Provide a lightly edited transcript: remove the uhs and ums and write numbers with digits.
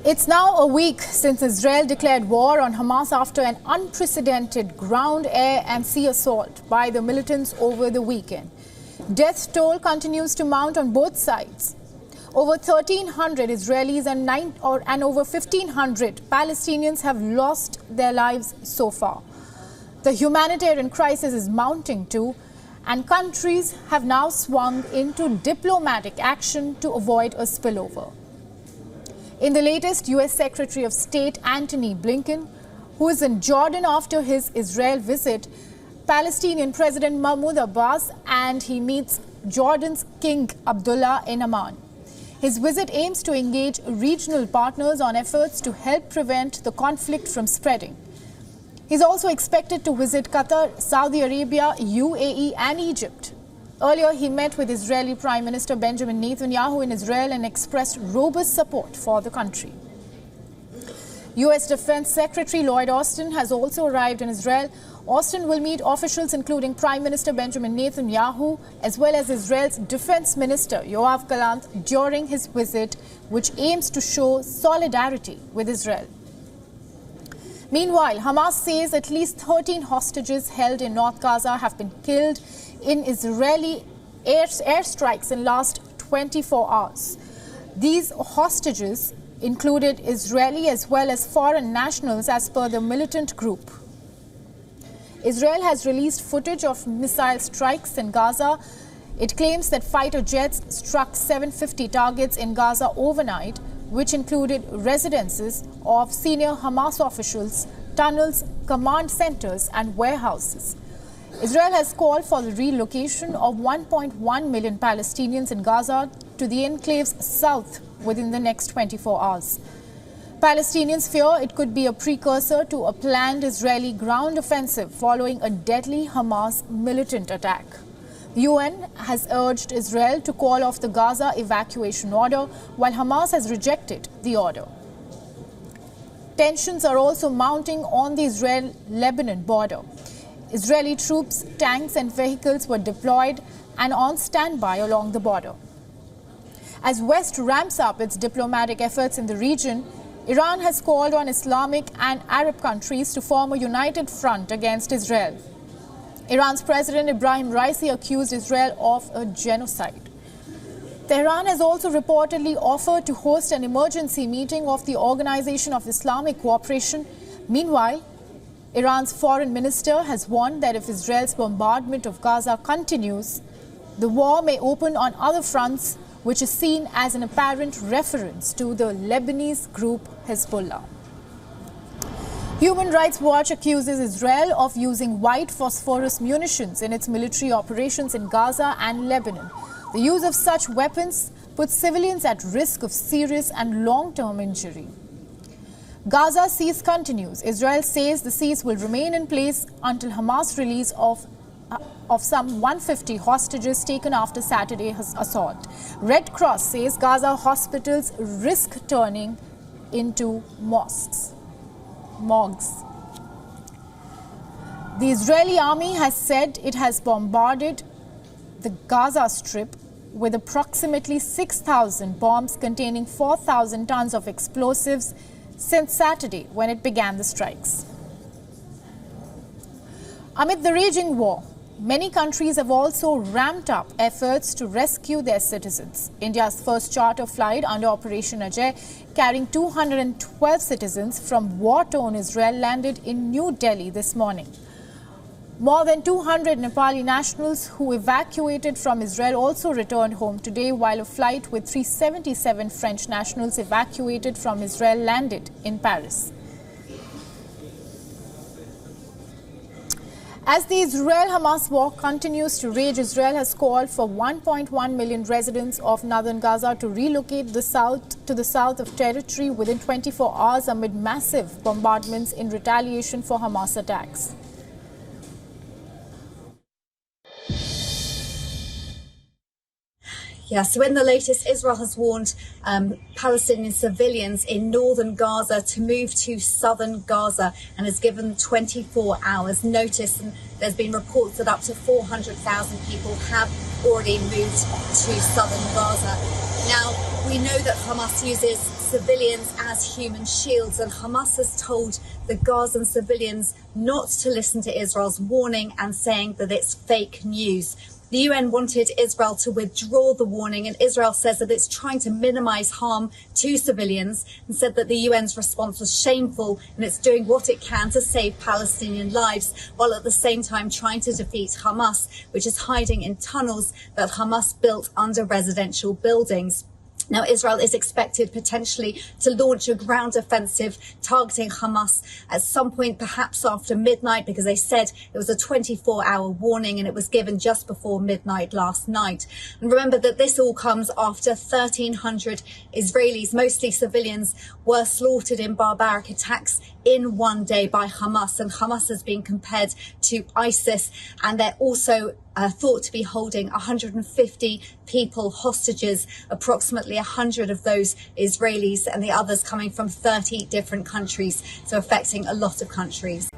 It's now a week since Israel declared war on Hamas after an unprecedented ground, air and sea assault by the militants over the weekend. Death toll continues to mount on both sides. Over 1,300 Israelis and over 1,500 Palestinians have lost their lives so far. The humanitarian crisis is mounting too, and countries have now swung into diplomatic action to avoid a spillover. In the latest, U.S. Secretary of State Antony Blinken, who is in Jordan after his Israel visit, Palestinian President Mahmoud Abbas, and he meets Jordan's King Abdullah in Amman. His visit aims to engage regional partners on efforts to help prevent the conflict from spreading. He's also expected to visit Qatar, Saudi Arabia, UAE and Egypt. Earlier, he met with Israeli Prime Minister Benjamin Netanyahu in Israel and expressed robust support for the country. U.S. Defense Secretary Lloyd Austin has also arrived in Israel. Austin will meet officials including Prime Minister Benjamin Netanyahu as well as Israel's Defense Minister Yoav Gallant during his visit, which aims to show solidarity with Israel. Meanwhile, Hamas says at least 13 hostages held in North Gaza have been killed in Israeli airstrikes in last 24 hours. These hostages included Israeli as well as foreign nationals as per the militant group. Israel has released footage of missile strikes in Gaza. It claims that fighter jets struck 750 targets in Gaza overnight, which included residences of senior Hamas officials, tunnels, command centers and warehouses. Israel has called for the relocation of 1.1 million Palestinians in Gaza to the enclave's south within the next 24 hours. Palestinians fear it could be a precursor to a planned Israeli ground offensive following a deadly Hamas militant attack. The UN has urged Israel to call off the Gaza evacuation order, while Hamas has rejected the order. Tensions are also mounting on the Israel-Lebanon border. Israeli troops, tanks and vehicles were deployed and on standby along the border. As West ramps up its diplomatic efforts in the region, Iran has called on Islamic and Arab countries to form a united front against Israel. Iran's President Ibrahim Raisi accused Israel of a genocide. Tehran has also reportedly offered to host an emergency meeting of the Organization of Islamic Cooperation. Meanwhile, Iran's foreign minister has warned that if Israel's bombardment of Gaza continues, the war may open on other fronts, which is seen as an apparent reference to the Lebanese group Hezbollah. Human Rights Watch accuses Israel of using white phosphorus munitions in its military operations in Gaza and Lebanon. The use of such weapons puts civilians at risk of serious and long-term injury. Gaza siege continues. Israel says the siege will remain in place until Hamas release of some 150 hostages taken after Saturday's assault. Red Cross says Gaza hospitals risk turning into morgues. The Israeli army has said it has bombarded the Gaza Strip with approximately 6,000 bombs containing 4,000 tons of explosives since Saturday when it began the strikes. Amid the raging war, many countries have also ramped up efforts to rescue their citizens. India's first charter flight under Operation Ajay, carrying 212 citizens from war-torn Israel, landed in New Delhi this morning. More than 200 Nepali nationals who evacuated from Israel also returned home today, while a flight with 377 French nationals evacuated from Israel landed in Paris. As the Israel-Hamas war continues to rage, Israel has called for 1.1 million residents of northern Gaza to relocate to the south of territory within 24 hours amid massive bombardments in retaliation for Hamas attacks. Yeah, so in the latest, Israel has warned Palestinian civilians in northern Gaza to move to southern Gaza and has given 24 hours notice. And there's been reports that up to 400,000 people have already moved to southern Gaza. Now, we know that Hamas uses civilians as human shields, and Hamas has told the Gazan civilians not to listen to Israel's warning and saying that it's fake news. The UN wanted Israel to withdraw the warning, and Israel says that it's trying to minimize harm to civilians and said that the UN's response was shameful and it's doing what it can to save Palestinian lives, while at the same time trying to defeat Hamas, which is hiding in tunnels that Hamas built under residential buildings. Now, Israel is expected potentially to launch a ground offensive targeting Hamas at some point, perhaps after midnight, because they said it was a 24-hour warning and it was given just before midnight last night. And remember that this all comes after 1,300 Israelis, mostly civilians, were slaughtered in barbaric attacks in one day by Hamas. And Hamas has been compared to ISIS, and they're also thought to be holding 150 people hostages, approximately 100 of those Israelis and the others coming from 30 different countries, so affecting a lot of countries.